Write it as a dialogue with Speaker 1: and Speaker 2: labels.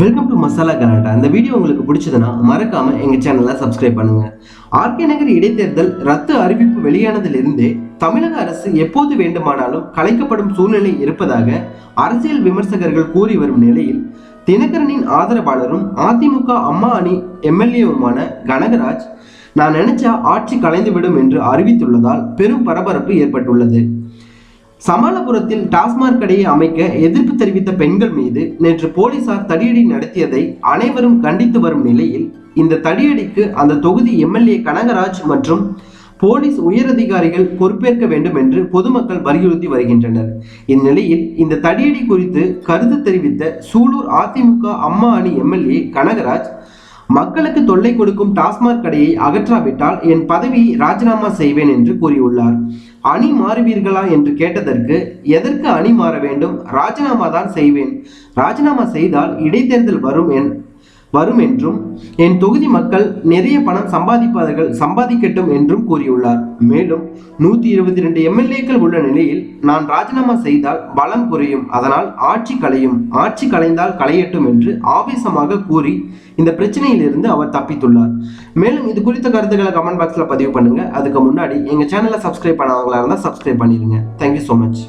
Speaker 1: Welcome to masala கலாட்டா. இந்த video உங்களுக்கு பிடிச்சதுன்னா மறக்காம எங்க சேனலை சப்ஸ்கிரைப் பண்ணுங்க. ஆர்கே நகர் இடைத்தேர்தல் ரத்து அறிவிப்பு வெளியானதிலிருந்தே தமிழக அரசு எப்போது வேண்டுமானாலும் கலைக்கப்படும் சூழ்நிலை இருப்பதாக அரசியல் விமர்சகர்கள் கூறி வரும் நிலையில் தினகரனின் ஆதரவாளரும் அதிமுக அம்மா அணி எம்எல்ஏவுமான கனகராஜ் நான் நினைச்சா ஆட்சி கலைந்துவிடும் என்று அறிவித்துள்ளதால் பெரும் பரபரப்பு ஏற்பட்டுள்ளது. சமாளபுரத்தில் டாஸ்மாக் கடையை அமைக்க எதிர்ப்பு தெரிவித்த பெண்கள் மீது நேற்று போலீசார் தடியடி நடத்தியதை அனைவரும் கண்டித்து வரும் நிலையில் இந்த தடியடிக்கு அந்த தொகுதி எம்எல்ஏ கனகராஜ் மற்றும் போலீஸ் உயரதிகாரிகள் பொறுப்பேற்க வேண்டும் என்று பொதுமக்கள் வலியுறுத்தி வருகின்றனர். இந்நிலையில் இந்த தடியடி குறித்து கருத்து தெரிவித்த சூலூர் அதிமுக அம்மா அணி எம்எல்ஏ கனகராஜ் மக்களுக்கு தொல்லை கொடுக்கும் டாஸ்மாக் கடையை அகற்றாவிட்டால் என் பதவியை ராஜினாமா செய்வேன் என்று கூறியுள்ளார். அணி மாறுவீர்களா என்று கேட்டதற்கு எதற்கு அணி மாற வேண்டும், ராஜினாமா தான் செய்வேன், ராஜினாமா செய்தால் இடைத்தேர்தல் வரும் என்றும் என் தொகுதி மக்கள் நிறைய பணம் சம்பாதிக்கட்டும் என்றும் கூறியுள்ளார். மேலும் 122 எம்எல்ஏக்கள் உள்ள நிலையில் நான் ராஜினாமா செய்தால் பலம் குறையும், அதனால் ஆட்சி கலையும், ஆட்சி கலைந்தால் கலையட்டும் என்று ஆவேசமாக கூறி இந்த பிரச்சனையிலிருந்து அவர் தப்பித்துள்ளார். மேலும் இது குறித்த கருத்துக்களை கமெண்ட் பாக்ஸ்ல பதிவு பண்ணுங்க. அதுக்கு முன்னாடி எங்க சேனலை சப்ஸ்கிரைப் பண்ணாதவங்களா இருந்தால் சப்ஸ்கிரைப் பண்ணிடுங்க. Thank you so much.